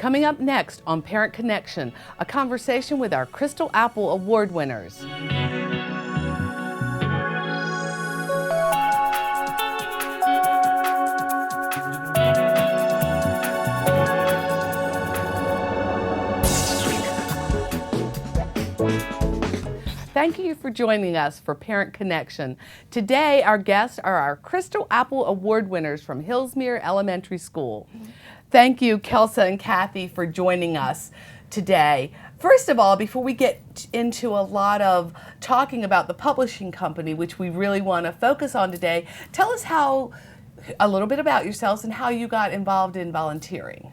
Coming up next on Parent Connection, a conversation with our Crystal Apple Award winners. Thank you for joining us for Parent Connection. Today, our guests are our Crystal Apple Award winners from Hillsmere Elementary School. Thank you, Kelsa and Kathy, for joining us today. First of all, before we get into a lot of talking about the publishing company, which we really want to focus on today, tell us a little bit about yourselves and how you got involved in volunteering.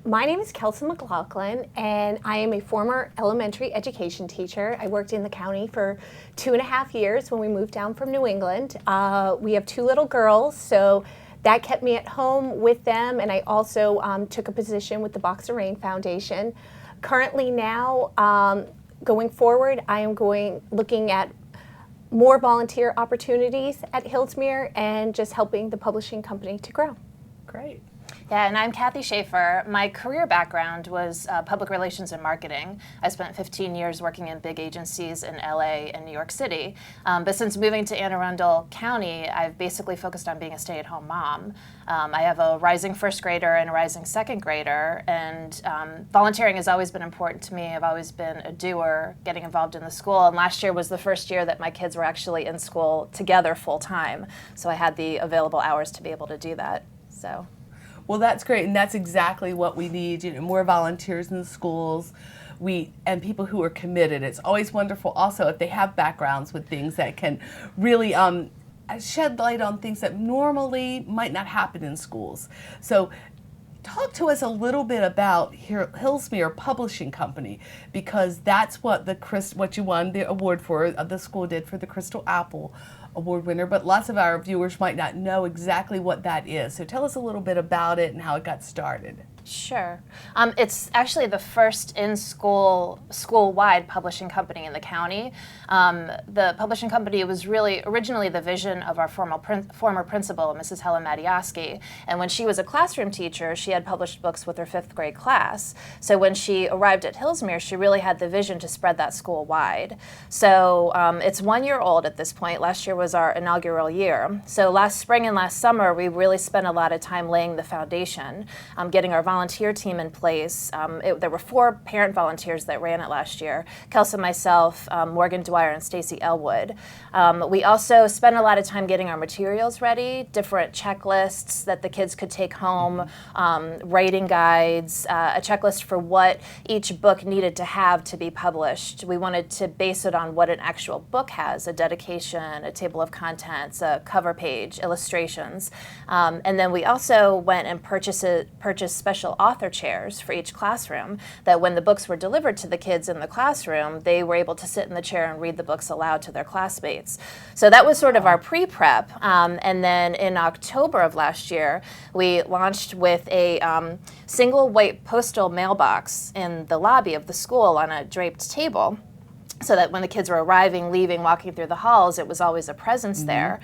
My name is Kelsa Mclaughlin, and I am a former elementary education teacher. I worked in the county for 2.5 years when we moved down from New England. We have 2 little girls, so that kept me at home with them, and I also took a position with the Box of Rain Foundation. Currently now, going forward, I am looking at more volunteer opportunities at Hillsmere and just helping the publishing company to grow. Great. Yeah, and I'm Kathy Shaffer. My career background was public relations and marketing. I spent 15 years working in big agencies in LA and New York City. But since moving to Arundel County, I've basically focused on being a stay-at-home mom. I have a rising first grader and a rising second grader, and volunteering has always been important to me. I've always been a doer, getting involved in the school, and last year was the first year that my kids were actually in school together full-time, so I had the available hours to be able to do that. So. Well, that's great, and that's exactly what we need. More volunteers in the schools, and people who are committed. It's always wonderful also if they have backgrounds with things that can really shed light on things that normally might not happen in schools. So talk to us a little bit about Hillsmere Publishing Company, because that's what you won the award for, the school did for the Crystal Apple Award winner, but lots of our viewers might not know exactly what that is. So tell us a little bit about it and how it got started. Sure. It's actually the first school-wide publishing company in the county. The publishing company was really originally the vision of our former principal, Mrs. Helen Matioski. And when she was a classroom teacher, she had published books with her 5th grade class. So when she arrived at Hillsmere, she really had the vision to spread that school-wide. So it's 1 year old at this point. Last year was our inaugural year. So last spring and last summer, we really spent a lot of time laying the foundation, getting our volunteer team in place. There were 4 parent volunteers that ran it last year. Kelsa, myself, Morgan Dwyer, and Stacy Elwood. We also spent a lot of time getting our materials ready, different checklists that the kids could take home, writing guides, a checklist for what each book needed to have to be published. We wanted to base it on what an actual book has, a dedication, a table of contents, a cover page, illustrations. And then we also went and purchased special author chairs for each classroom, that when the books were delivered to the kids in the classroom, they were able to sit in the chair and read the books aloud to their classmates. So that was sort of our pre-prep. And then in October of last year, we launched with a single white postal mailbox in the lobby of the school on a draped table, so that when the kids were arriving, leaving, walking through the halls, it was always a presence there.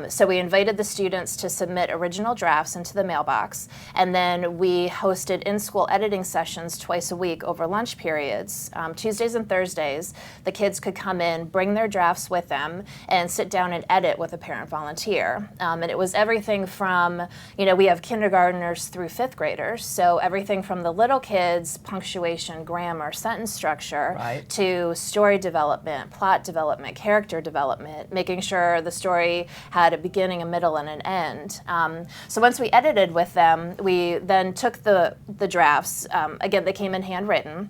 So we invited the students to submit original drafts into the mailbox, and then we hosted in-school editing sessions twice a week over lunch periods. Tuesdays and Thursdays, the kids could come in, bring their drafts with them, and sit down and edit with a parent volunteer. And it was everything from, we have kindergartners through 5th graders, so everything from the little kids, punctuation, grammar, sentence structure, right, to story development, plot development, character development, making sure the story had a beginning, a middle, and an end. So once we edited with them, we then took the drafts. Again, they came in handwritten.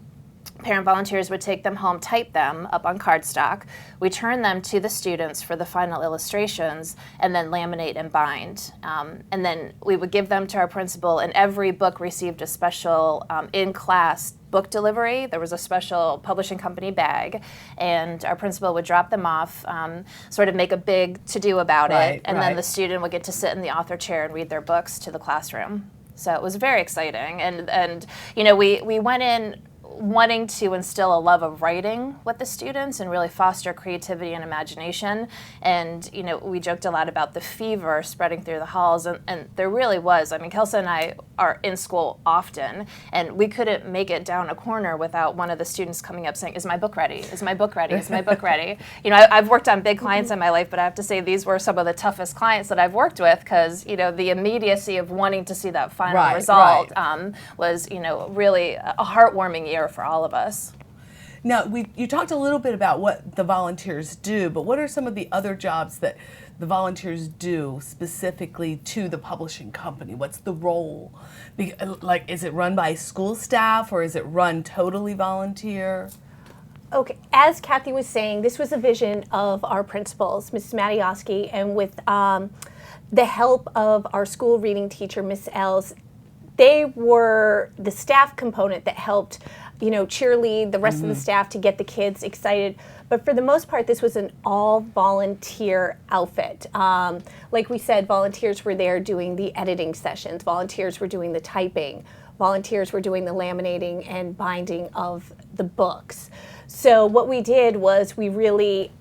Parent volunteers would take them home, type them up on cardstock. We turn them to the students for the final illustrations, and then laminate and bind. And then we would give them to our principal, and every book received a special in-class book delivery. There was a special publishing company bag, and our principal would drop them off, sort of make a big to-do about it, and then the student would get to sit in the author chair and read their books to the classroom. So it was very exciting, and we went in wanting to instill a love of writing with the students and really foster creativity and imagination. And, you know, we joked a lot about the fever spreading through the halls, and there really was. I mean, Kelsa and I are in school often, and we couldn't make it down a corner without one of the students coming up saying, "Is my book ready? Is my book ready? Is my book ready?" You know, I've worked on big clients in my life, but I have to say these were some of the toughest clients that I've worked with, because, you know, the immediacy of wanting to see that final result was, you know, really a heartwarming year for all of us. Now, you talked a little bit about what the volunteers do, but what are some of the other jobs that the volunteers do specifically to the publishing company? What's the role? Like, is it run by school staff, or is it run totally volunteer? Okay, as Kathy was saying, this was a vision of our principals, Mrs. Matioski, and with the help of our school reading teacher, Miss Els. They were the staff component that helped, you know, cheerlead the rest of the staff to get the kids excited. But for the most part, this was an all-volunteer outfit. Like we said, volunteers were there doing the editing sessions. Volunteers were doing the typing. Volunteers were doing the laminating and binding of the books. So what we did was we really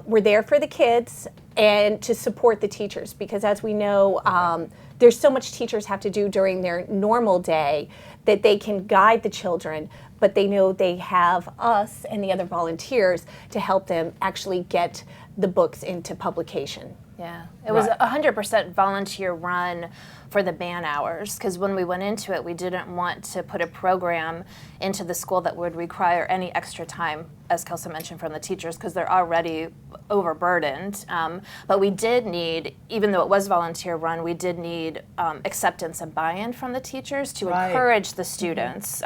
were there for the kids and to support the teachers, because as we know, there's so much teachers have to do during their normal day that they can guide the children, but they know they have us and the other volunteers to help them actually get the books into publication. Yeah, it was 100% volunteer run for the man hours, because when we went into it, we didn't want to put a program into the school that would require any extra time, as Kelsa mentioned, from the teachers, because they're already overburdened. But we did need, even though it was volunteer run, we did need acceptance and buy-in from the teachers to encourage the students.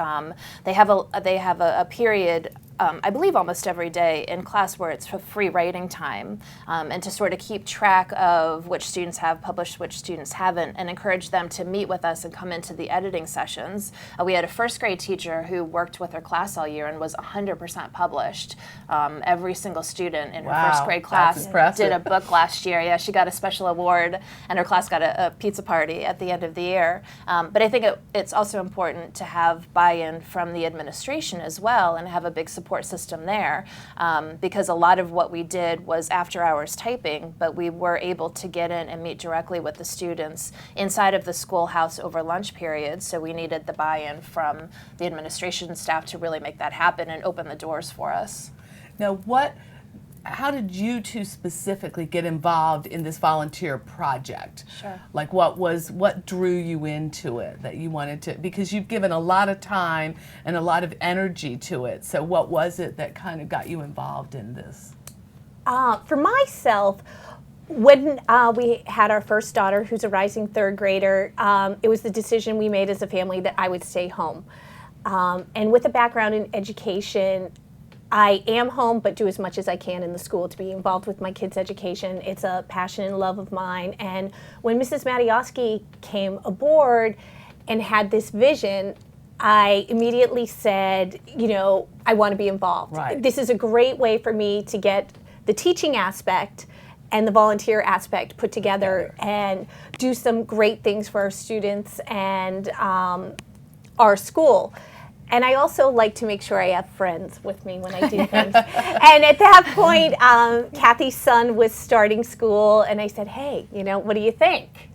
They have a period, I believe almost every day in class, where it's for free writing time, and to sort of keep track of which students have published, which students haven't, and encourage them to meet with us and come into the editing sessions. We had a first grade teacher who worked with her class all year and was 100% published. Every single student in her first grade class did a book last year. Yeah, she got a special award, and her class got a pizza party at the end of the year. But I think it's also important to have buy-in from the administration as well, and have a big support system there, because a lot of what we did was after hours typing, but we were able to get in and meet directly with the students inside of the schoolhouse over lunch periods. So we needed the buy-in from the administration staff to really make that happen and open the doors for us. Now, how did you two specifically get involved in this volunteer project? Sure. Like, what drew you into it, that you wanted to, because you've given a lot of time and a lot of energy to it. So what was it that kind of got you involved in this? For myself, when we had our first daughter, who's a rising third grader, it was the decision we made as a family that I would stay home. And with a background in education, I am home, but do as much as I can in the school to be involved with my kids' education. It's a passion and love of mine. And when Mrs. Matioski came aboard and had this vision, I immediately said, you know, I want to be involved. Right. This is a great way for me to get the teaching aspect and the volunteer aspect put together and do some great things for our students and our school. And I also like to make sure I have friends with me when I do things. And at that point, Kathy's son was starting school, and I said, hey, you know, what do you think?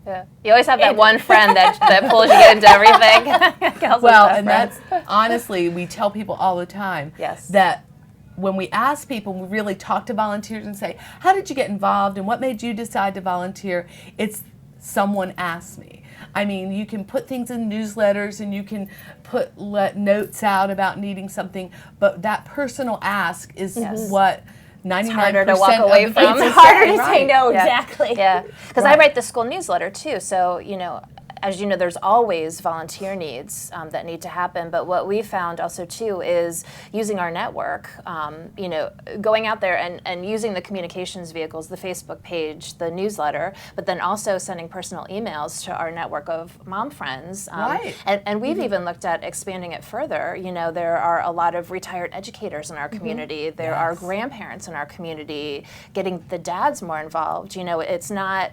Yeah. You always have that one friend that pulls you into everything. Well, and that's, honestly, we tell people all the time that when we ask people, we really talk to volunteers and say, how did you get involved and what made you decide to volunteer? It's someone asked me. I mean, you can put things in newsletters and you can let notes out about needing something, but that personal ask is what 99% harder to walk away from. It's harder to say no, exactly. Yeah, because I write the school newsletter too, so, you know, as you know, there's always volunteer needs that need to happen, but what we found also too is using our network, you know, going out there and using the communications vehicles, the Facebook page, the newsletter, but then also sending personal emails to our network of mom friends. And we've even looked at expanding it further. You know, there are a lot of retired educators in our community. There are grandparents in our community, getting the dads more involved. You know, it's not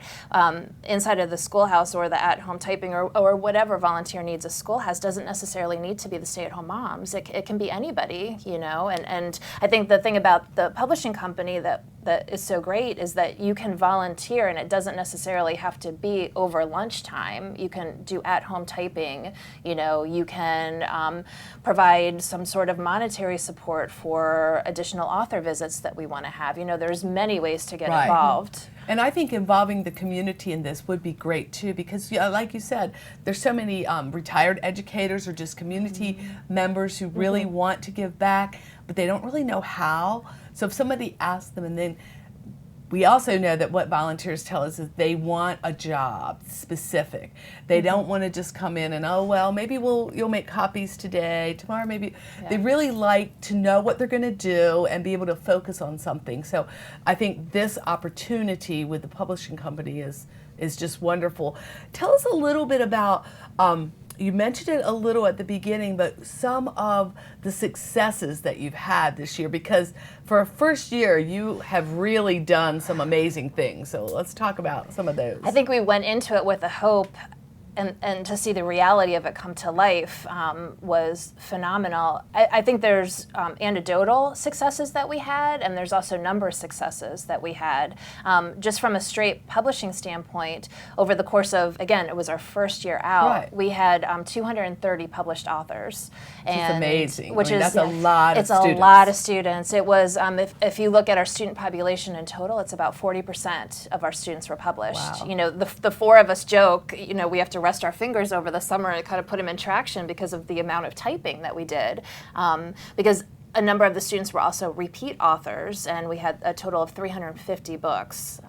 inside of the schoolhouse or the at-home type typing or whatever volunteer needs a school has doesn't necessarily need to be the stay-at-home moms. It can be anybody, you know, and I think the thing about the publishing company that is so great is that you can volunteer and it doesn't necessarily have to be over lunchtime. You can do at-home typing, you know, you can provide some sort of monetary support for additional author visits that we want to have. You know, there's many ways to get involved. And I think involving the community in this would be great too, because like you said, there's so many retired educators or just community members who really want to give back, but they don't really know how. So if somebody asks them, and then we also know that what volunteers tell us is they want a job specific. They don't want to just come in and, oh, well, maybe you'll make copies today, tomorrow maybe. Yeah. They really like to know what they're going to do and be able to focus on something. So I think this opportunity with the publishing company is just wonderful. Tell us a little bit about, you mentioned it a little at the beginning, but some of the successes that you've had this year, because for a first year, you have really done some amazing things. So let's talk about some of those. I think we went into it with a hope, and to see the reality of it come to life was phenomenal. I think there's anecdotal successes that we had, and there's also number successes that we had. Just from a straight publishing standpoint, over the course of, again, it was our first year out, we had 230 published authors. It's amazing. Which is that's a lot of students. It's a lot of students. It was, if you look at our student population in total, it's about 40% of our students were published. Wow. You know, the four of us joke, you know, we have to rest our fingers over the summer and kind of put them in traction because of the amount of typing that we did. Because a number of the students were also repeat authors, and we had a total of 350 books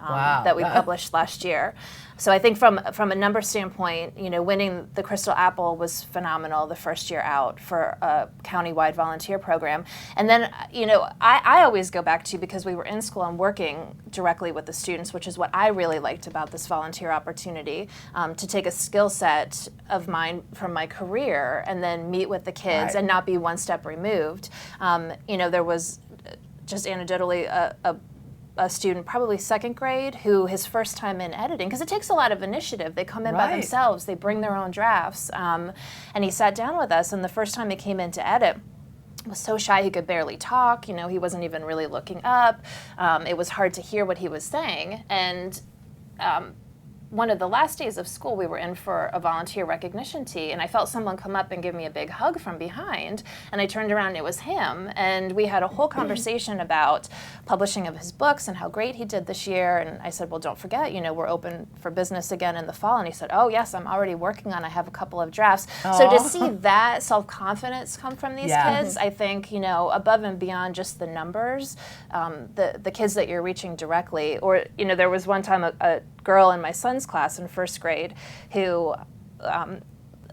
that we published last year. So I think from a number standpoint, you know, winning the Crystal Apple was phenomenal the first year out for a county-wide volunteer program. And then, you know, I always go back to, because we were in school and working directly with the students, which is what I really liked about this volunteer opportunity, to take a skill set of mine from my career and then meet with the kids and not be one step removed. You know, there was just anecdotally a student, probably second grade, who his first time in editing, because it takes a lot of initiative. They come in by themselves, they bring their own drafts, and he sat down with us, and the first time he came in to edit, was so shy he could barely talk. You know, he wasn't even really looking up. It was hard to hear what he was saying, and one of the last days of school, we were in for a volunteer recognition tea, and I felt someone come up and give me a big hug from behind, and I turned around and it was him, and we had a whole conversation about publishing of his books and how great he did this year, and I said, well, don't forget, you know, we're open for business again in the fall, and he said, oh, yes, I'm already working on, I have a couple of drafts. Aww. So to see that self-confidence come from these kids, I think, you know, above and beyond just the numbers, the kids that you're reaching directly, or, you know, there was one time a girl in my son's class in first grade who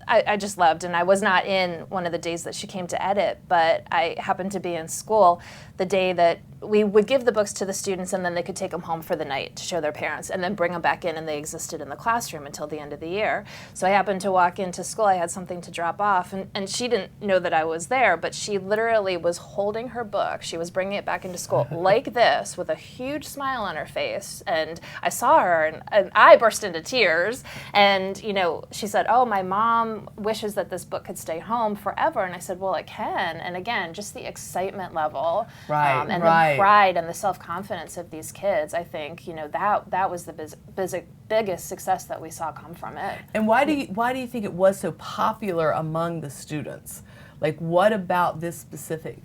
I just loved, and I was not in one of the days that she came to edit, but I happened to be in school the day that we would give the books to the students, and then they could take them home for the night to show their parents, and then bring them back in, and they existed in the classroom until the end of the year. So I happened to walk into school, I had something to drop off, and she didn't know that I was there, but she literally was holding her book. She was bringing it back into school like this, with a huge smile on her face, and I saw her, and I burst into tears, and, you know, she said, oh, my mom wishes that this book could stay home forever, and I said, well, it can, and again, just the excitement level, and the pride and the self-confidence of these kids, I think, you know, that was the biggest success that we saw come from it. And why do you think it was so popular among the students? Like, what about this specific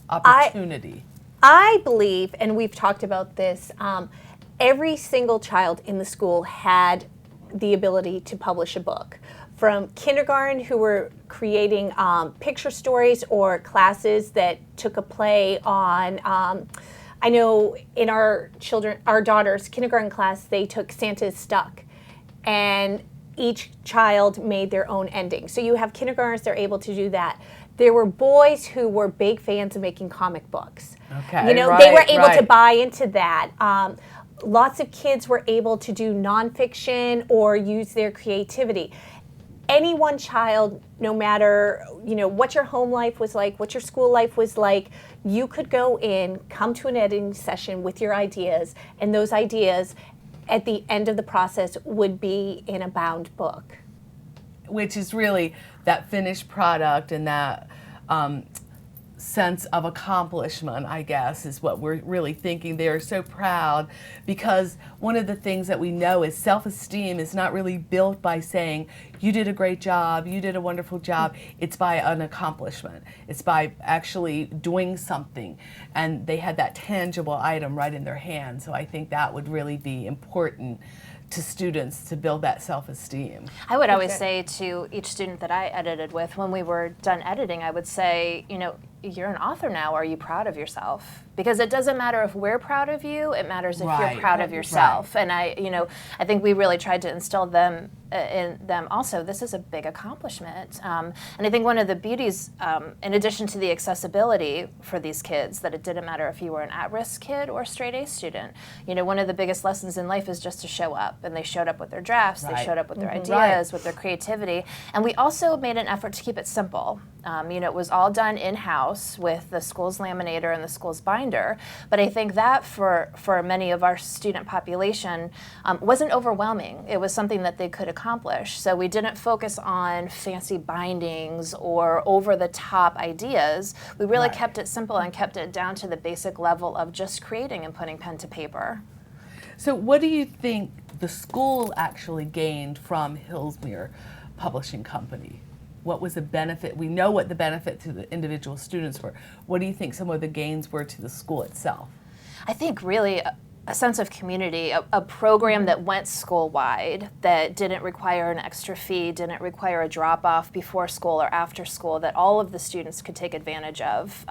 opportunity? I believe, and we've talked about this, every single child in the school had the ability to publish a book. From kindergarten, who were creating picture stories, or classes that took a play on, I know in our daughter's kindergarten class, they took Santa's Stuck, and each child made their own ending. So you have kindergartners that are able to do that. There were boys who were big fans of making comic books. Okay, you know, they were able to buy into that. Lots of kids were able to do nonfiction or use their creativity. Any one child, no matter, you know, what your home life was like, what your school life was like, you could go in, come to an editing session with your ideas, and those ideas at the end of the process would be in a bound book. which is really that finished product and that sense of accomplishment, I guess, is what we're really thinking. They are so proud because one of the things that we know is self-esteem is not really built by saying, you did a great job, you did a wonderful job. It's by an accomplishment. It's by actually doing something. And they had that tangible item right in their hand. So I think that would really be important to students to build that self-esteem. I would always say to each student that I edited with, when we were done editing, I would say, you know, you're an author now. Are you proud of yourself? Because it doesn't matter if we're proud of you. It matters if you're proud of yourself. And I think we really tried to instill in them also, this is a big accomplishment. And I think one of the beauties, in addition to the accessibility for these kids, that it didn't matter if you were an at-risk kid or a straight A student. You know, one of the biggest lessons in life is just to show up. And they showed up with their drafts, they showed up with their ideas, with their creativity. And we also made an effort to keep it simple. You know, it was all done in-house with the school's laminator and the school's binder. But I think that for many of our student population wasn't overwhelming. It was something that they could accomplish. So we didn't focus on fancy bindings or over-the-top ideas. We really kept it simple and kept it down to the basic level of just creating and putting pen to paper. So what do you think the school actually gained from Hillsmere Publishing Company? What was the benefit? We know what the benefit to the individual students were. What do you think some of the gains were to the school itself? I think really a sense of community, a program that went school-wide, that didn't require an extra fee, didn't require a drop-off before school or after school, that all of the students could take advantage of,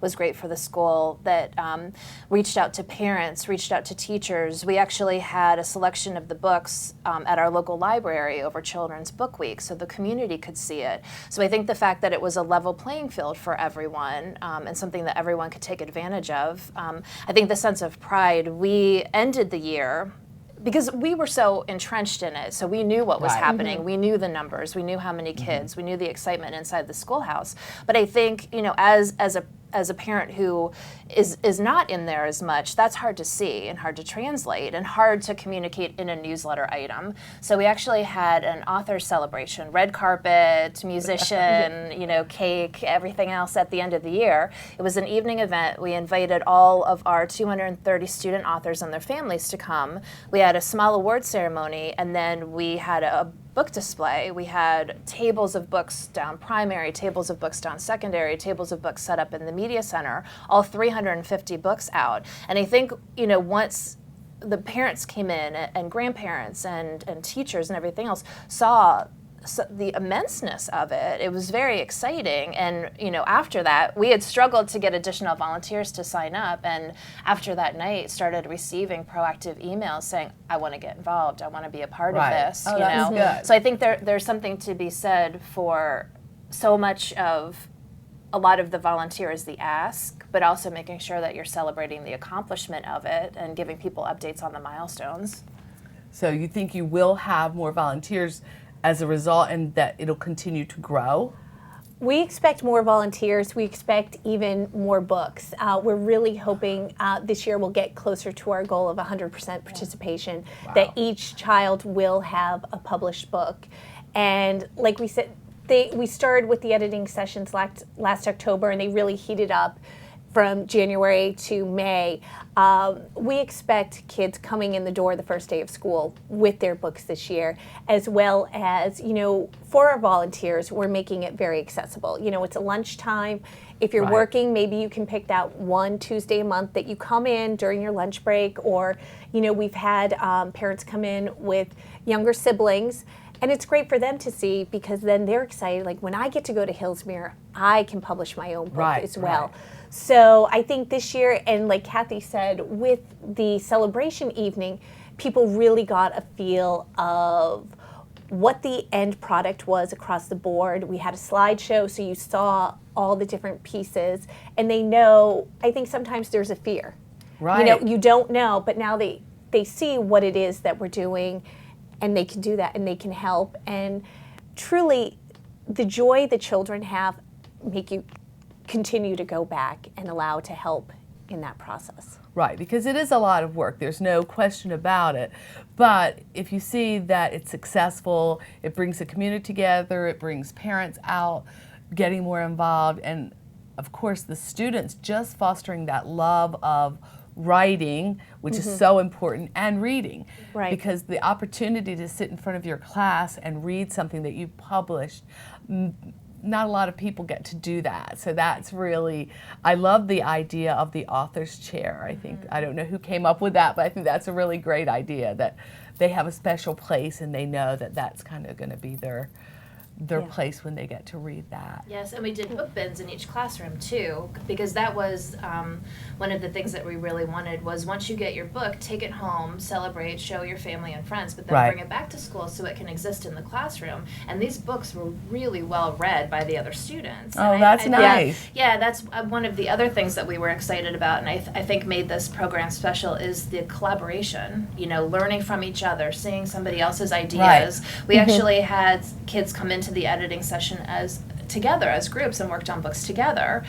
was great for the school, that reached out to parents, reached out to teachers. We actually had a selection of the books at our local library over Children's Book Week, so the community could see it. So I think the fact that it was a level playing field for everyone, and something that everyone could take advantage of, I think the sense of pride, we ended the year because we were so entrenched in it, so we knew what was happening. We knew the numbers, we knew how many kids, we knew the excitement inside the schoolhouse. But I think, you know, as a parent who is not in there as much, that's hard to see and hard to translate and hard to communicate in a newsletter item. So we actually had an author celebration, red carpet, musician, you know, cake, everything else at the end of the year. It was an evening event. We invited all of our 230 student authors and their families to come. We had a small award ceremony, and then we had a book display. We had tables of books down primary, tables of books down secondary, tables of books set up in the media center, all 350 books out. And I think, you know, once the parents came in and grandparents and teachers and everything else saw the immenseness of it, it was very exciting. And, you know, after that, we had struggled to get additional volunteers to sign up, and after that night started receiving proactive emails saying, I want to get involved, I want to be a part of this. Oh, you that's know? good. So I think there's something to be said for so much of a lot of the volunteer is the ask, but also making sure that you're celebrating the accomplishment of it and giving people updates on the milestones. So you think you will have more volunteers as a result, and that it'll continue to grow? We expect more volunteers. We expect even more books. We're really hoping this year we'll get closer to our goal of 100% participation, that each child will have a published book. And like we said, we started with the editing sessions last October, and they really heated up from January to May. We expect kids coming in the door the first day of school with their books this year, as well as, you know, for our volunteers, we're making it very accessible. You know, it's a lunchtime. If you're working, maybe you can pick that one Tuesday a month that you come in during your lunch break, or, you know, we've had parents come in with younger siblings. And it's great for them to see, because then they're excited. Like, when I get to go to Hillsmere, I can publish my own book as well. So I think this year, and like Kathy said, with the celebration evening, people really got a feel of what the end product was across the board. We had a slideshow, so you saw all the different pieces. And they know, I think sometimes there's a fear. You know, you don't know, but now they see what it is that we're doing, and they can do that, and they can help. And truly, the joy the children have make you continue to go back and allow to help in that process. Right, because it is a lot of work. There's no question about it. But if you see that it's successful, it brings the community together, it brings parents out, getting more involved, and of course the students just fostering that love of writing, which is so important, and reading. Right. Because the opportunity to sit in front of your class and read something that you've published, not a lot of people get to do that. So that's really, I love the idea of the author's chair. I think, I don't know who came up with that, but I think that's a really great idea, that they have a special place and they know that that's kind of going to be their place when they get to read that. Yes, and we did book bins in each classroom too, because that was one of the things that we really wanted was once you get your book, take it home, celebrate, show your family and friends, but then Right. bring it back to school so it can exist in the classroom. And these books were really well read by the other students. Oh, And that's nice. Yeah, that's one of the other things that we were excited about, and I think made this program special is the collaboration, you know, learning from each other, seeing somebody else's ideas. We actually had kids come into the editing session together as groups and worked on books together.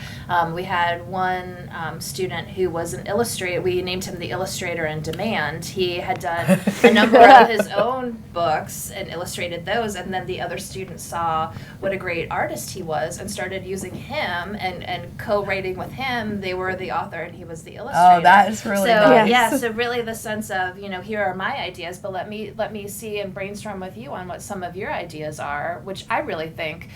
We had one student who was an illustrator. We named him the illustrator in demand. He had done a number of his own books and illustrated those, and then the other students saw what a great artist he was and started using him and co-writing with him. They were the author and he was the illustrator. Oh, that is really so, nice. Yeah, so really the sense of, you know, here are my ideas, but let me see and brainstorm with you on what some of your ideas are, which I really think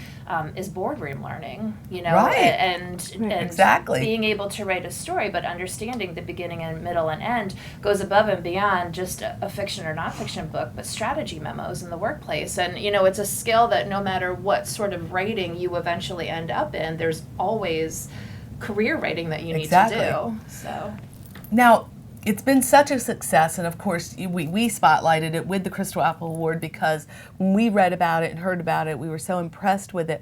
is boardroom learning, you know, Right. and Exactly. being able to write a story, but understanding the beginning and middle and end goes above and beyond just a fiction or nonfiction book, but strategy memos in the workplace. And, you know, it's a skill that no matter what sort of writing you eventually end up in, there's always career writing that you need Exactly. to do. So. Now, it's been such a success, and of course we spotlighted it with the Crystal Apple Award because when we read about it and heard about it, we were so impressed with it.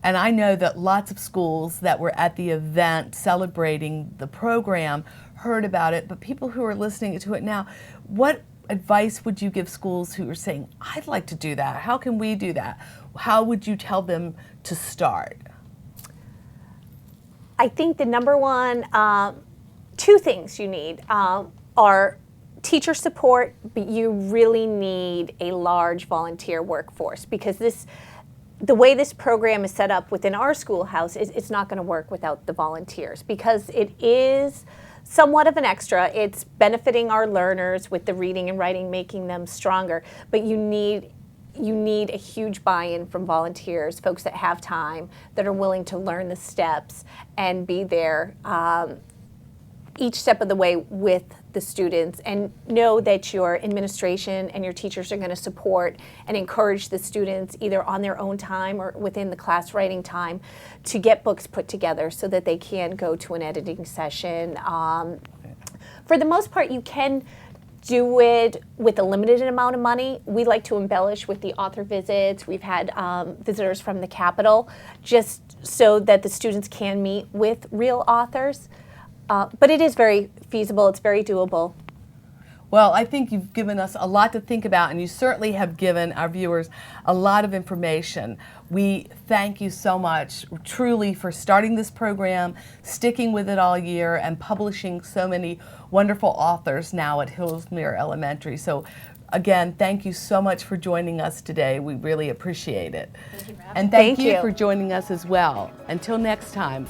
And I know that lots of schools that were at the event celebrating the program heard about it, but people who are listening to it now, what advice would you give schools who are saying, I'd like to do that, how can we do that? How would you tell them to start? I think the number one, two things you need are teacher support, but you really need a large volunteer workforce because the way this program is set up within our schoolhouse, it's not going to work without the volunteers because it is somewhat of an extra. It's benefiting our learners with the reading and writing, making them stronger, but you need a huge buy-in from volunteers, folks that have time, that are willing to learn the steps and be there each step of the way with the students, and know that your administration and your teachers are going to support and encourage the students either on their own time or within the class writing time to get books put together so that they can go to an editing session. For the most part, you can do it with a limited amount of money. We like to embellish with the author visits. We've had visitors from the Capitol just so that the students can meet with real authors. But it is very feasible, it's very doable. Well, I think you've given us a lot to think about, and you certainly have given our viewers a lot of information. We thank you so much, truly, for starting this program, sticking with it all year, and publishing so many wonderful authors now at Hillsmere Elementary. So, again, thank you so much for joining us today. We really appreciate it. Thank you for having me. And thank Thank you you for joining us as well. Until next time.